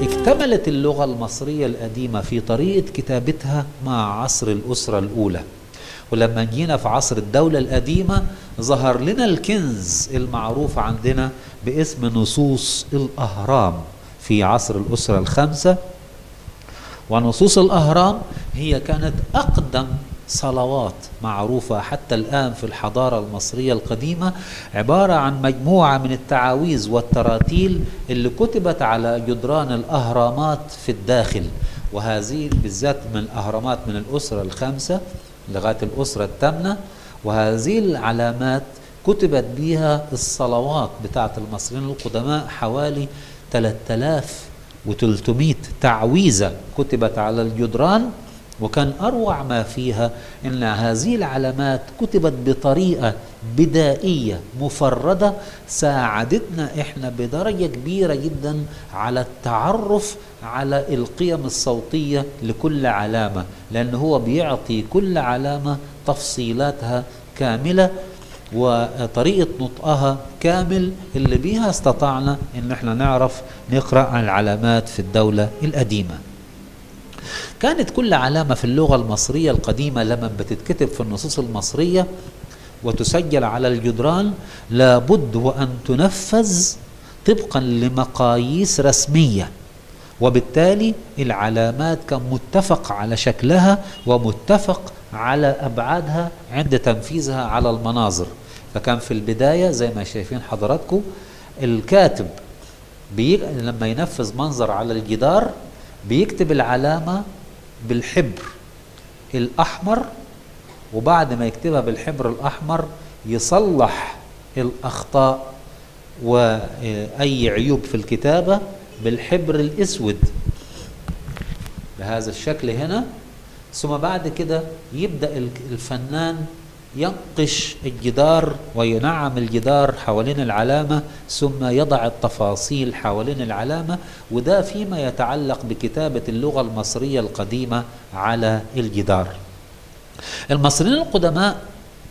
اكتملت اللغة المصرية القديمة في طريقة كتابتها مع عصر الأسرة الأولى. ولما جينا في عصر الدولة القديمة ظهر لنا الكنز المعروف عندنا باسم نصوص الأهرام في عصر الأسرة الخامسة. ونصوص الأهرام هي كانت أقدم صلوات معروفة حتى الآن في الحضارة المصرية القديمة، عبارة عن مجموعة من التعاويذ والتراتيل اللي كتبت على جدران الأهرامات في الداخل. وهذه بالذات من الأهرامات من الأسرة الخامسة لغاية الأسرة الثامنة، وهذه العلامات كتبت بها الصلوات بتاعت المصريين القدماء، حوالي 3300 تعويذة كتبت على الجدران. وكان أروع ما فيها أن هذه العلامات كتبت بطريقة بدائية مفردة ساعدتنا إحنا بدرجة كبيرة جدا على التعرف على القيم الصوتية لكل علامة، لأن هو بيعطي كل علامة تفصيلاتها كاملة وطريقة نطقها كامل، اللي بيها استطعنا أن احنا نعرف نقرأ عن العلامات في الدولة القديمة. كانت كل علامة في اللغة المصرية القديمة لما بتتكتب في النصوص المصرية وتسجل على الجدران لابد وأن تنفذ طبقا لمقاييس رسمية، وبالتالي العلامات كان متفق على شكلها ومتفق على أبعادها عند تنفيذها على المناظر. فكان في البداية زي ما شايفين حضراتكم الكاتب لما ينفذ منظر على الجدار بيكتب العلامة بالحبر الأحمر، وبعد ما يكتبها بالحبر الأحمر يصلح الأخطاء وأي عيوب في الكتابة بالحبر الأسود بهذا الشكل هنا. ثم بعد كده يبدأ الفنان ينقش الجدار وينعم الجدار حوالين العلامة، ثم يضع التفاصيل حوالين العلامة، وده فيما يتعلق بكتابة اللغة المصرية القديمة على الجدار. المصريين القدماء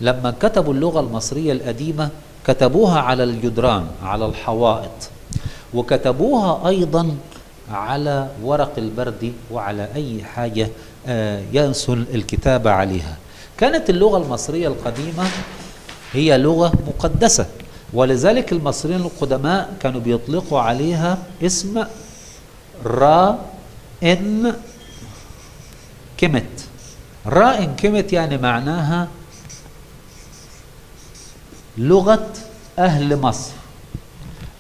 لما كتبوا اللغة المصرية القديمة كتبوها على الجدران على الحوائط، وكتبوها أيضا على ورق البرد وعلى أي حاجة يسهل الكتابة عليها. كانت اللغة المصرية القديمة هي لغة مقدسة، ولذلك المصريين القدماء كانوا بيطلقوا عليها اسم را إن كمت. را إن كمت يعني معناها لغة أهل مصر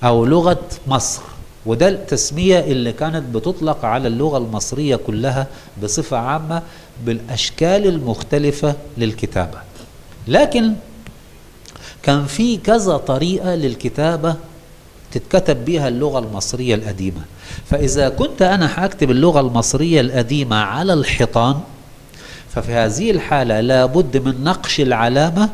أو لغة مصر، وده التسمية اللي كانت بتطلق على اللغة المصرية كلها بصفة عامة بالأشكال المختلفة للكتابة. لكن كان في كذا طريقة للكتابة تتكتب بها اللغة المصرية القديمة. فإذا كنت أنا هكتب اللغة المصرية القديمة على الحيطان، ففي هذه الحالة لابد من نقش العلامة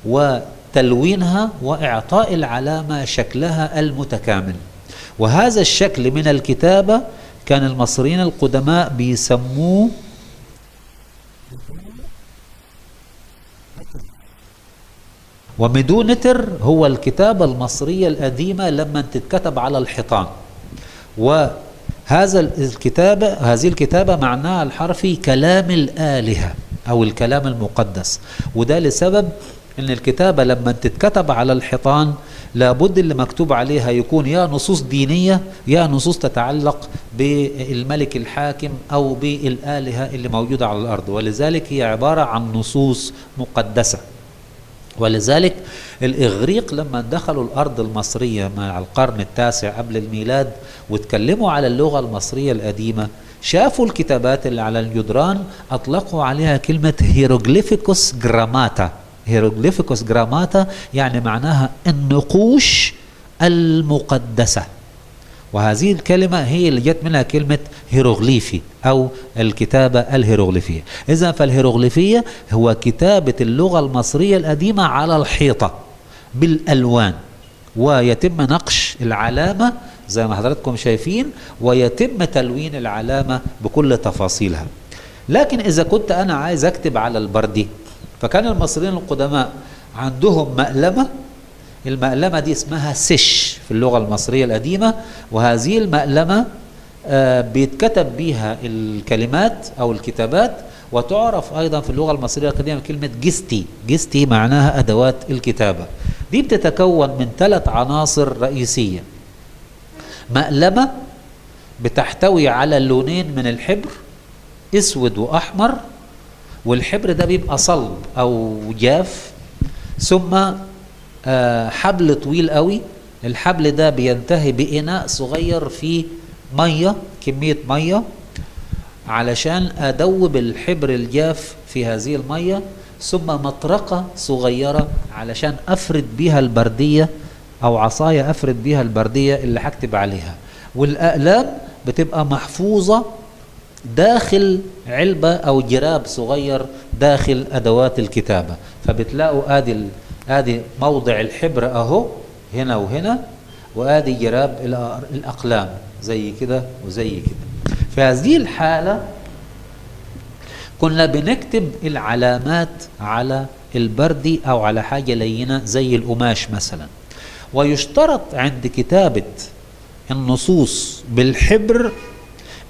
وتلوينها وإعطاء العلامة شكلها المتكامل. وهذا الشكل من الكتابة كان المصريين القدماء بيسموه ومدونتر، هو الكتابة المصرية القديمة لما تتكتب على الحيطان. وهذا هذه الكتابة معناها الحرفي كلام الآلهة أو الكلام المقدس، وده لسبب ان الكتابة لما تتكتب على الحيطان لابد اللي مكتوب عليها يكون يا نصوص دينية يا نصوص تتعلق بالملك الحاكم أو بالآلهة اللي موجودة على الأرض، ولذلك هي عبارة عن نصوص مقدسة. ولذلك الإغريق لما دخلوا الأرض المصرية مع القرن التاسع قبل الميلاد وتكلموا على اللغة المصرية القديمة، شافوا الكتابات اللي على الجدران أطلقوا عليها كلمة هيروغليفيكوس جراماتا. هيروغليفيكوس جراماتا يعني معناها النقوش المقدسة، وهذه الكلمة هي اللي جت منها كلمة هيروغليفي أو الكتابة الهيروغليفية. إذا فالهيروغليفية هو كتابة اللغة المصرية القديمة على الحيطة بالألوان، ويتم نقش العلامة زي ما حضراتكم شايفين، ويتم تلوين العلامة بكل تفاصيلها. لكن إذا كنت أنا عايز أكتب على البردي، فكان المصريين القدماء عندهم مقلمة، المقلمة دي اسمها سش في اللغة المصرية القديمة، وهذه المقلمة بيتكتب بيها الكلمات أو الكتابات، وتعرف أيضا في اللغة المصرية القديمة كلمة جستي. جستي معناها أدوات الكتابة. دي بتتكون من 3 عناصر رئيسية: مقلمة بتحتوي على لونين من الحبر، اسود واحمر، والحبر ده بيبقى صلب او جاف، ثم حبل طويل قوي. الحبل ده بينتهي بإناء صغير فيه مية، كمية مية، علشان أدوب الحبر الجاف في هذه المية، ثم مطرقة صغيرة علشان أفرد بيها البردية أو عصاية أفرد بيها البردية اللي هكتب عليها. والأقلام بتبقى محفوظة داخل علبة أو جراب صغير داخل أدوات الكتابة. فبتلاقوا آدي موضع الحبر أهو هنا وهنا، وآدي جراب الأقلام زي كده وزي كده. في هذه الحالة كنا بنكتب العلامات على البردي أو على حاجة لينة زي القماش مثلا. ويشترط عند كتابة النصوص بالحبر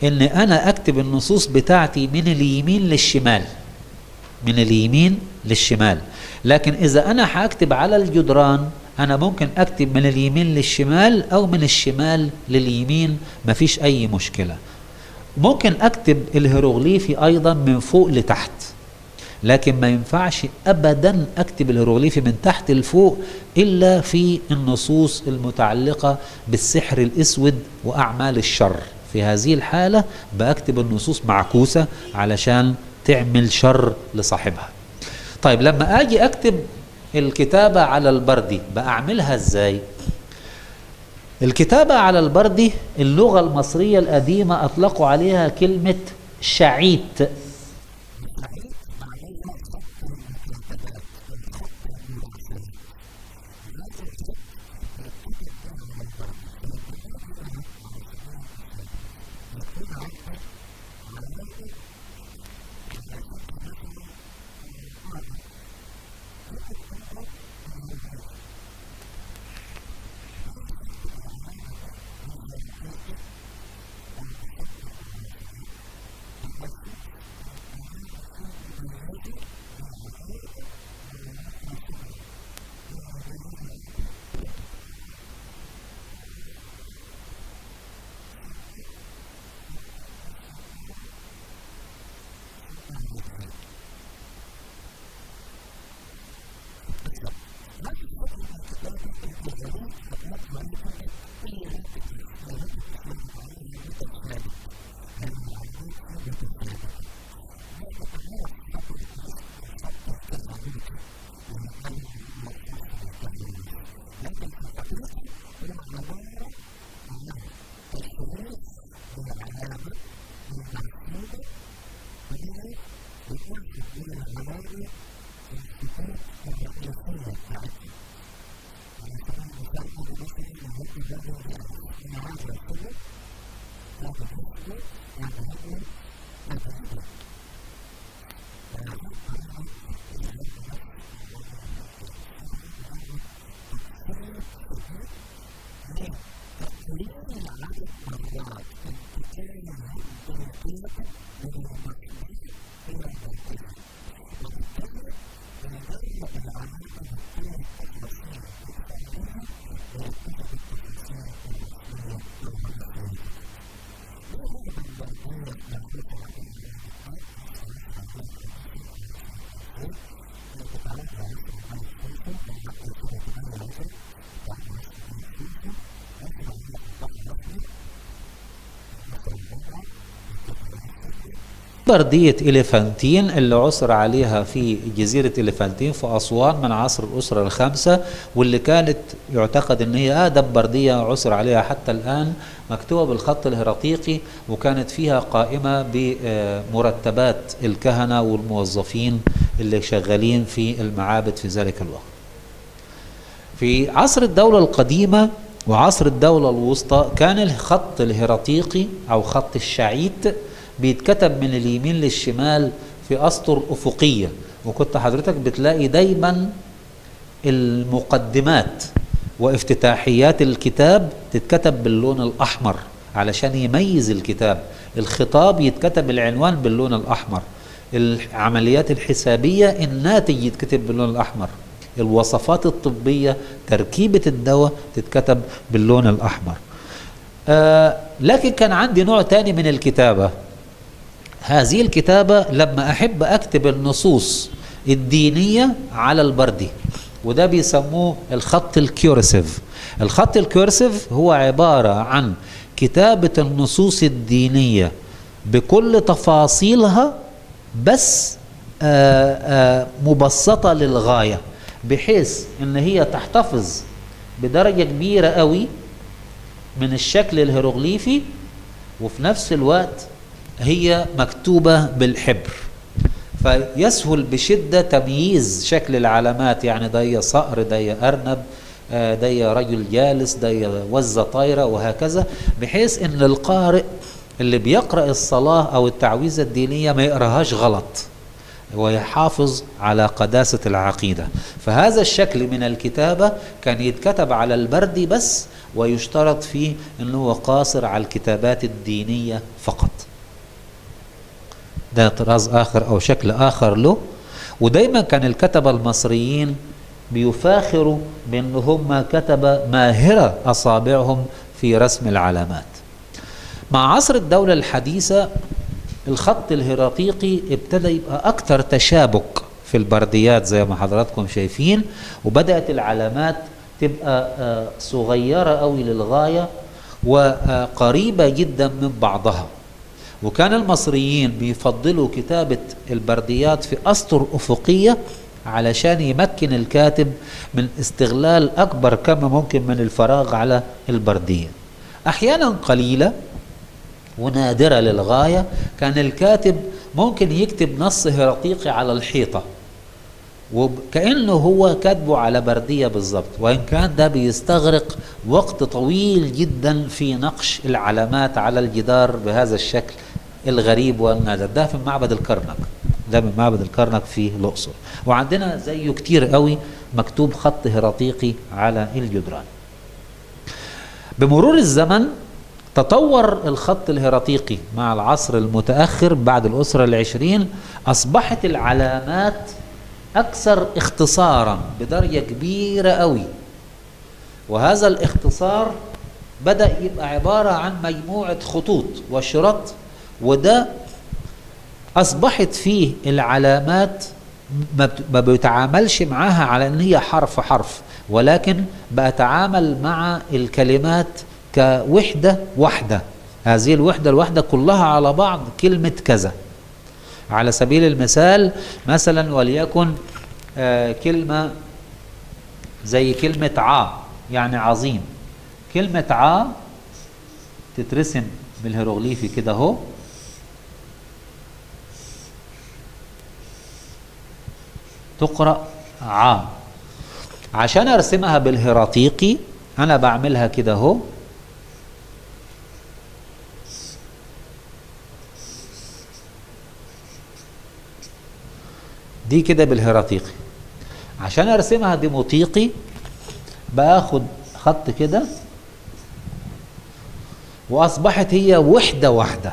ان انا اكتب النصوص بتاعتي من اليمين للشمال، من اليمين للشمال. لكن اذا انا هكتب على الجدران انا ممكن اكتب من اليمين للشمال او من الشمال لليمين، مفيش اي مشكلة. ممكن اكتب الهيروغليفي ايضا من فوق لتحت، لكن ما ينفعش ابدا اكتب الهيروغليفي من تحت لفوق الا في النصوص المتعلقة بالسحر الاسود واعمال الشر. في هذه الحالة بكتب النصوص معكوسة علشان تعمل شر لصاحبها. طيب لما اجي اكتب الكتابة على البردي بعملها ازاي؟ الكتابة على البردي اللغة المصرية القديمة اطلقوا عليها كلمة شعيت. بردية إليفانتين اللي عثر عليها في جزيرة إليفانتين في أسوان من عصر الأسرة الخامسة، واللي كانت يعتقد أن هي أقدم بردية عثر عليها حتى الآن، مكتوبة بالخط الهيراتيقي، وكانت فيها قائمة بمرتبات الكهنة والموظفين اللي شغالين في المعابد في ذلك الوقت. في عصر الدولة القديمة وعصر الدولة الوسطى كان الخط الهيراتيقي أو خط الشعيت بيتكتب من اليمين للشمال في أسطر أفقية، وكنت حضرتك بتلاقي دايما المقدمات وافتتاحيات الكتاب تتكتب باللون الأحمر علشان يميز الكتاب. الخطاب يتكتب العنوان باللون الأحمر، العمليات الحسابية الناتج يتكتب باللون الأحمر، الوصفات الطبية تركيبة الدواء تتكتب باللون الأحمر. لكن كان عندي نوع تاني من الكتابة. هذه الكتابة لما أحب أكتب النصوص الدينية على البردي، وده بيسموه الخط الكيورسيف. الخط الكيورسيف هو عبارة عن كتابة النصوص الدينية بكل تفاصيلها، بس مبسطة للغاية، بحيث ان هي تحتفظ بدرجة كبيرة قوي من الشكل الهيروغليفي، وفي نفس الوقت هي مكتوبة بالحبر، فيسهل بشدة تمييز شكل العلامات. يعني ده صقر، ده أرنب، ده رجل جالس، ده وزة طايرة، وهكذا، بحيث ان القارئ اللي بيقرأ الصلاة او التعويذة الدينية ما يقراهاش غلط ويحافظ على قداسة العقيدة. فهذا الشكل من الكتابة كان يتكتب على البردي بس، ويشترط فيه انه هو قاصر على الكتابات الدينية فقط. ده طراز آخر أو شكل آخر له. ودايما كان الكتبة المصريين بيفاخروا بأن هم كتبة ماهرة أصابعهم في رسم العلامات. مع عصر الدولة الحديثة الخط الهيراتيقي ابتدى يبقى أكثر تشابك في البرديات زي ما حضراتكم شايفين، وبدأت العلامات تبقى صغيرة قوي للغاية وقريبة جدا من بعضها. وكان المصريين بيفضلوا كتابة البرديات في أسطر أفقية علشان يمكن الكاتب من استغلال أكبر كم ممكن من الفراغ على البردية. أحيانا قليلة ونادرة للغاية كان الكاتب ممكن يكتب نص هيراتيقي على الحيطة وكأنه هو كاتبه على بردية بالضبط، وإن كان ده بيستغرق وقت طويل جدا في نقش العلامات على الجدار بهذا الشكل الغريب والنادر. ده في معبد الكرنك، ده من معبد الكرنك في الأقصر، وعندنا زيه كتير قوي مكتوب خط هيراتيقي على الجدران. بمرور الزمن تطور الخط الهيراتيقي مع العصر المتأخر بعد الأسرة العشرين، أصبحت العلامات أكثر اختصارا بدرجة كبيرة قوي، وهذا الاختصار بدأ يبقى عبارة عن مجموعة خطوط وشرط، وده أصبحت فيه العلامات ما بيتعاملش معاها على أن هي حرف حرف، ولكن بأتعامل مع الكلمات كوحدة واحدة. هذه الوحدة الواحدة كلها على بعض كلمة كذا. على سبيل المثال مثلا وليكن كلمة زي كلمة ع يعني عظيم، كلمة ع تترسم بالهيروغليفي كده اهو، تقرأ ع. عشان ارسمها بالهيراتيقي انا بعملها كده اهو، دي كده بالهيراتيقي. عشان ارسمها ديموتيقي باخد خط كده، واصبحت هي وحده واحده،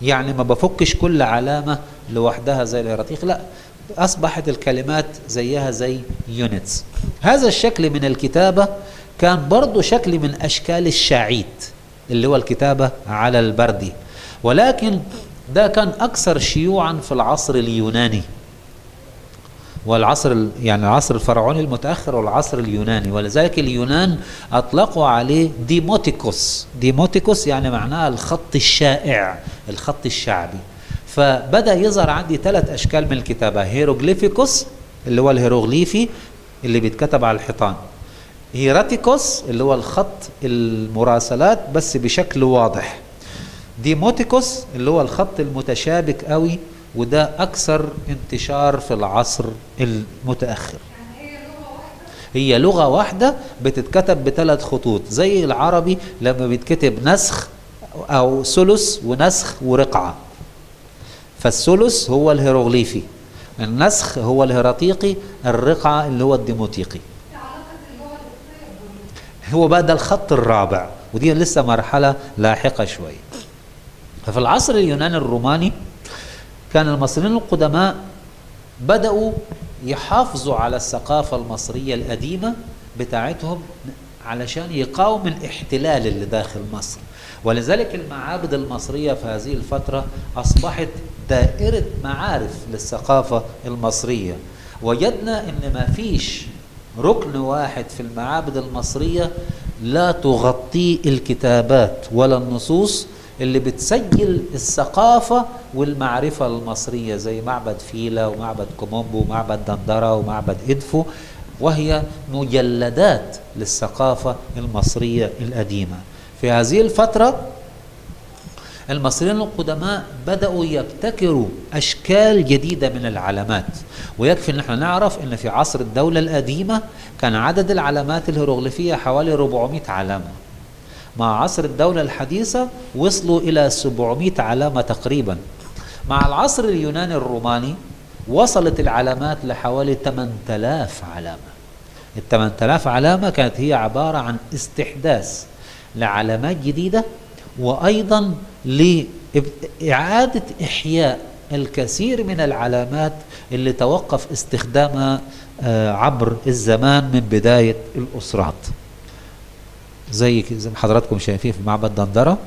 يعني ما بفكش كل علامه لوحدها زي الهيراتيقي، لا، اصبحت الكلمات زيها زي يونتس. هذا الشكل من الكتابه كان برضو شكل من اشكال الشاعيت اللي هو الكتابه على البردي، ولكن ده كان اكثر شيوعا في العصر اليوناني والعصر يعني العصر الفرعوني المتأخر والعصر اليوناني، ولذلك اليونان أطلقوا عليه ديموتيكوس. ديموتيكوس يعني معناها الخط الشائع، الخط الشعبي. فبدأ يظهر عندي 3 أشكال من الكتابة: هيروغليفيكوس اللي هو الهيروغليفي اللي بيتكتب على الحيطان، هيراتيكوس اللي هو الخط المراسلات بس بشكل واضح، ديموتيكوس اللي هو الخط المتشابك قوي، وده أكثر انتشار في العصر المتأخر. هي لغة واحدة بتتكتب ب3 خطوط، زي العربي لما بيتكتب نسخ أو ثلث ونسخ ورقعة. فالثلث هو الهيروغليفي، النسخ هو الهيراتيقي، الرقعة اللي هو الديموتيقي. هو بقى ده الخط الرابع، ودي لسه مرحلة لاحقة شوي. ففي العصر اليوناني الروماني كان المصريين القدماء بدأوا يحافظوا على الثقافة المصرية القديمة بتاعتهم علشان يقاوم الاحتلال اللي داخل مصر. ولذلك المعابد المصرية في هذه الفترة أصبحت دائرة معارف للثقافة المصرية. وجدنا إن ما فيش ركن واحد في المعابد المصرية لا تغطيه الكتابات ولا النصوص اللي بتسجل الثقافة والمعرفة المصرية، زي معبد فيلة ومعبد كومومبو ومعبد دندرة ومعبد إدفو، وهي مجلدات للثقافة المصرية القديمة. في هذه الفترة المصريين القدماء بدأوا يبتكروا أشكال جديدة من العلامات. ويكفي أن احنا نعرف أن في عصر الدولة القديمة كان عدد العلامات الهيروغليفية حوالي 400 علامة. مع عصر الدولة الحديثة وصلوا إلى 700 علامة تقريبا. مع العصر اليوناني الروماني وصلت العلامات لحوالي 8000 علامة. ال 8000 علامة كانت هي عبارة عن استحداث لعلامات جديدة، وأيضا لإعادة إحياء الكثير من العلامات اللي توقف استخدامها عبر الزمان من بداية الأسرات، زي ما حضراتكم شايفين في معبد دندرة.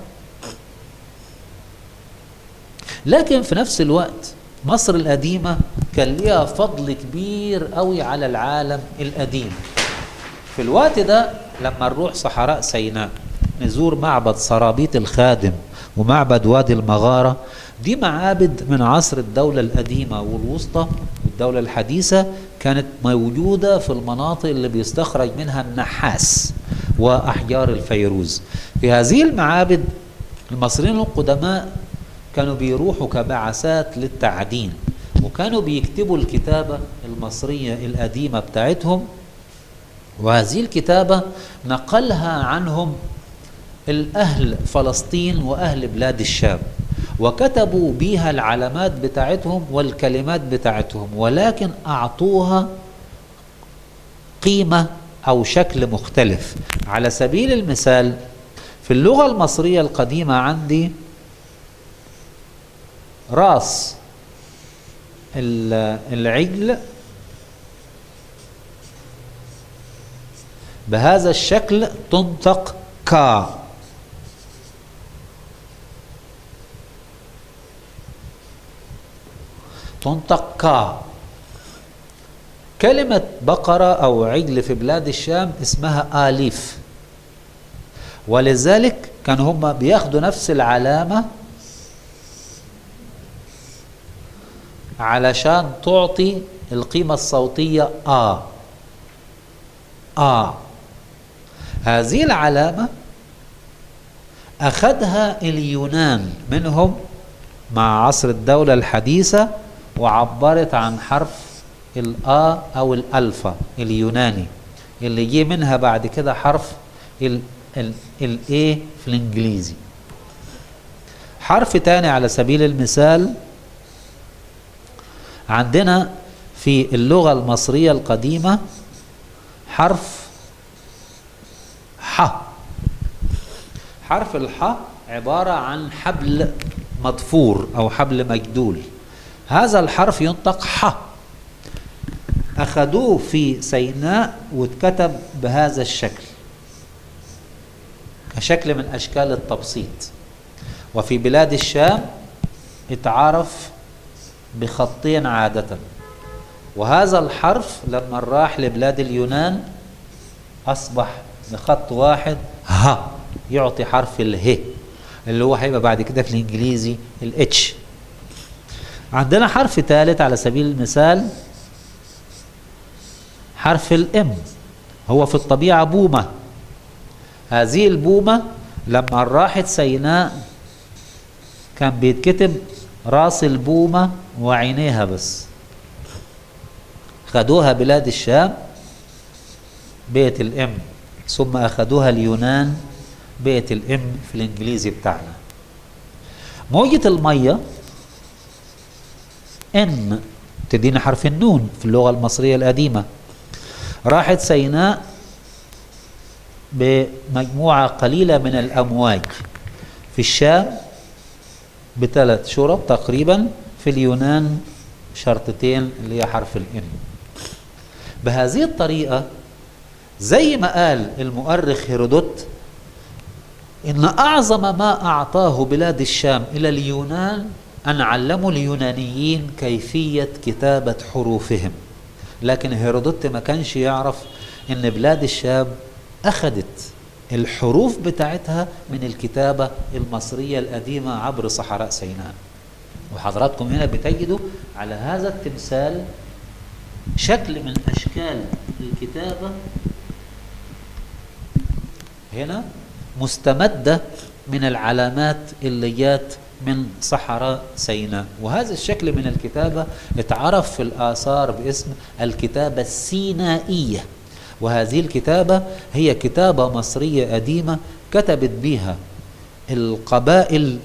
لكن في نفس الوقت مصر القديمة كان لها فضل كبير قوي على العالم القديم. في الوقت ده لما نروح صحراء سيناء نزور معبد صرابيط الخادم ومعبد وادي المغارة، دي معابد من عصر الدولة القديمة والوسطى والدولة الحديثة، كانت موجودة في المناطق اللي بيستخرج منها النحاس وأحجار الفيروز. في هذه المعابد المصريين القدماء كانوا بيروحوا كبعثات للتعدين، وكانوا بيكتبوا الكتابة المصرية القديمة بتاعتهم، وهذه الكتابة نقلها عنهم الأهل فلسطين وأهل بلاد الشام، وكتبوا بيها العلامات بتاعتهم والكلمات بتاعتهم، ولكن أعطوها قيمة أو شكل مختلف. على سبيل المثال في اللغة المصرية القديمة عندي راس العجل بهذا الشكل تنطق كا، تنطق كا. كلمة بقرة أو عجل في بلاد الشام اسمها آليف، ولذلك كانوا هم بياخدوا نفس العلامة علشان تعطي القيمة الصوتية هذه العلامة أخذها اليونان منهم مع عصر الدولة الحديثة، وعبرت عن حرف أو الألفا اليوناني اللي جه منها بعد كده حرف الA في الإنجليزي. حرف تاني على سبيل المثال عندنا في اللغة المصرية القديمة حرف ح. حرف الح عبارة عن حبل مضفور أو حبل مجدول، هذا الحرف ينطق ح. أخذوه في سيناء واتكتب بهذا الشكل كشكل من أشكال التبسيط، وفي بلاد الشام اتعرف بخطين عادة، وهذا الحرف لما راح لبلاد اليونان أصبح بخط واحد ها، يعطي حرف اله اللي هو هيبقى بعد كده في الإنجليزي الاتش. عندنا حرف ثالث على سبيل المثال حرف الام، هو في الطبيعة بومة. هذه البومة لما راحت سيناء كان بيتكتب راس البومة وعينيها بس، خدوها بلاد الشام بيت الام، ثم أخذوها اليونان بيت الام في الإنجليزي بتاعنا. موجة المية ان تدينا حرف النون في اللغة المصرية القديمة، راحت سيناء بمجموعة قليلة من الأمواج، في الشام ب3 شرط تقريبا، في اليونان شرطتين اللي هي حرف الإن. بهذه الطريقة زي ما قال المؤرخ هيرودوت إن أعظم ما أعطاه بلاد الشام إلى اليونان أن علموا اليونانيين كيفية كتابة حروفهم. لكن هيرودوت ما كانش يعرف إن بلاد الشام أخذت الحروف بتاعتها من الكتابة المصرية القديمة عبر صحراء سيناء. وحضراتكم هنا بتجدوا على هذا التمثال شكل من أشكال الكتابة هنا مستمدة من العلامات اللي جات من صحراء سيناء. وهذا الشكل من الكتابة اتعرف في الآثار باسم الكتابة السينائية. وهذه الكتابة هي كتابة مصرية قديمة كتبت بها القبائل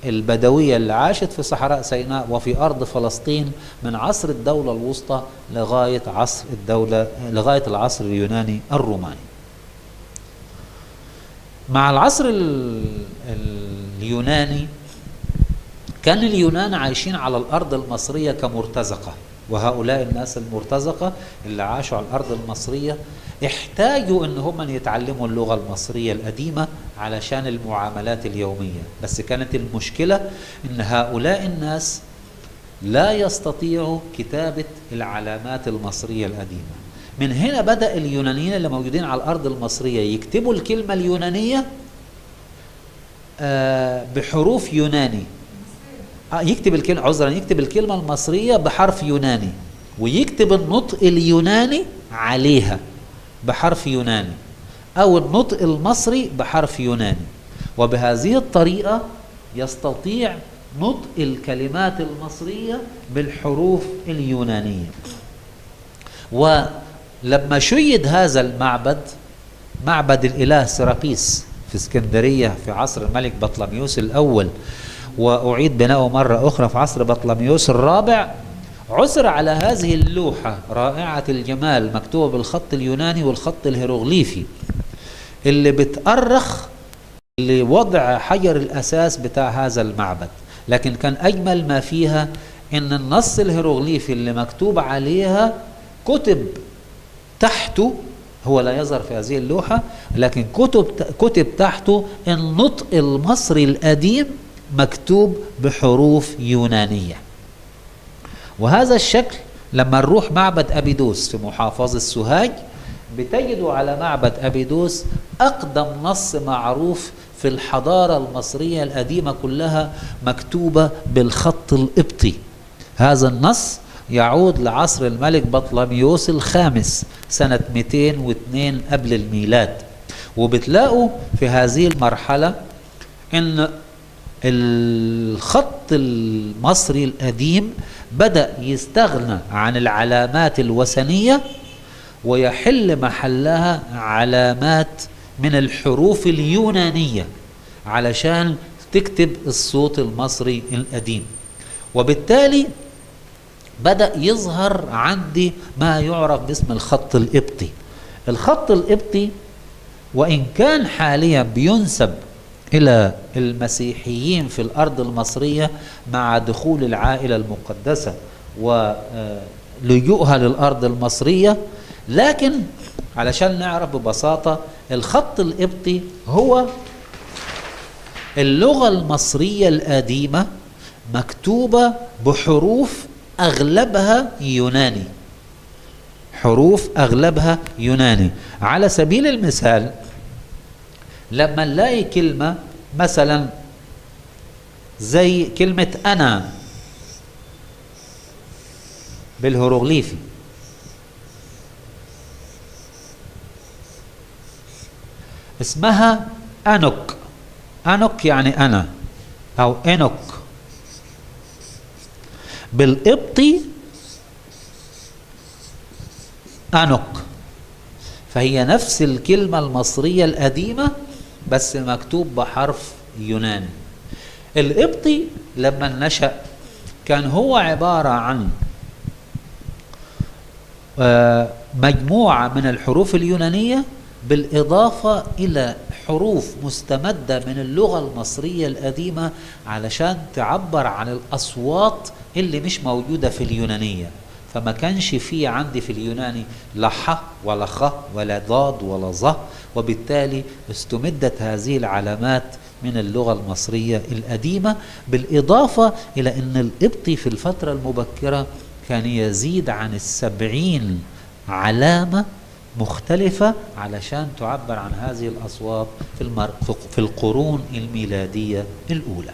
البدوية اللي عاشت في صحراء سيناء وفي أرض فلسطين من عصر الدولة الوسطى لغاية العصر اليوناني الروماني. مع العصر اليوناني كان اليونان عايشين على الأرض المصرية كمرتزقة، وهؤلاء الناس المرتزقة اللي عاشوا على الأرض المصرية احتاجوا ان هم يتعلموا اللغة المصرية القديمة علشان المعاملات اليومية. بس كانت المشكلة ان هؤلاء الناس لا يستطيعوا كتابة العلامات المصرية القديمة. من هنا بدأ اليونانيين اللي موجودين على الأرض المصرية يكتبوا الكلمة اليونانية بحروف يوناني، يكتب الكلمة المصرية بحرف يوناني، ويكتب النطق اليوناني عليها بحرف يوناني، أو النطق المصري بحرف يوناني. وبهذه الطريقة يستطيع نطق الكلمات المصرية بالحروف اليونانية. ولما شيد هذا المعبد، معبد الإله سيرابيس في اسكندرية في عصر الملك بطلميوس الأول، وأعيد بناؤه مرة أخرى في عصر بطلميوس الرابع، عثر على هذه اللوحة رائعة الجمال مكتوبة بالخط اليوناني والخط الهيروغليفي اللي بتأرخ لوضع حجر الأساس بتاع هذا المعبد. لكن كان أجمل ما فيها إن النص الهيروغليفي اللي مكتوب عليها كتب تحته، هو لا يظهر في هذه اللوحة، لكن كتب تحته النطق المصري القديم مكتوب بحروف يونانية. وهذا الشكل لما نروح معبد أبيدوس في محافظة سوهاج بتجدوا على معبد أبيدوس أقدم نص معروف في الحضارة المصرية القديمة كلها مكتوبة بالخط القبطي. هذا النص يعود لعصر الملك بطلميوس الخامس سنة 202 قبل الميلاد. وبتلاقوا في هذه المرحلة إن الخط المصري القديم بدأ يستغنى عن العلامات الوثنية ويحل محلها علامات من الحروف اليونانية علشان تكتب الصوت المصري القديم. وبالتالي بدأ يظهر عندي ما يعرف باسم الخط القبطي. الخط القبطي وإن كان حاليا بينسب إلى المسيحيين في الأرض المصرية مع دخول العائلة المقدسة ولجوءها للأرض المصرية، لكن علشان نعرف ببساطة الخط القبطي هو اللغة المصرية القديمة مكتوبة بحروف أغلبها يوناني، حروف أغلبها يوناني. على سبيل المثال لما نلاقي كلمة مثلا زي كلمة أنا بالهيروغليفي، اسمها أنوك. أنوك يعني أنا أو إنوك. بالقبطي أنوك، فهي نفس الكلمة المصرية القديمة بس مكتوب بحرف يوناني. القبطي لما نشأ كان هو عبارة عن مجموعة من الحروف اليونانية بالإضافة إلى حروف مستمدة من اللغة المصرية القديمة علشان تعبر عن الأصوات اللي مش موجودة في اليونانية. فما كانش فيه عندي في اليوناني لا ح ولا خ ولا ضاد ولا ظ، وبالتالي استمدت هذه العلامات من اللغة المصرية القديمة. بالإضافة إلى أن القبطي في الفترة المبكرة كان يزيد عن 70 علامة مختلفة علشان تعبر عن هذه الأصوات في القرون الميلادية الأولى.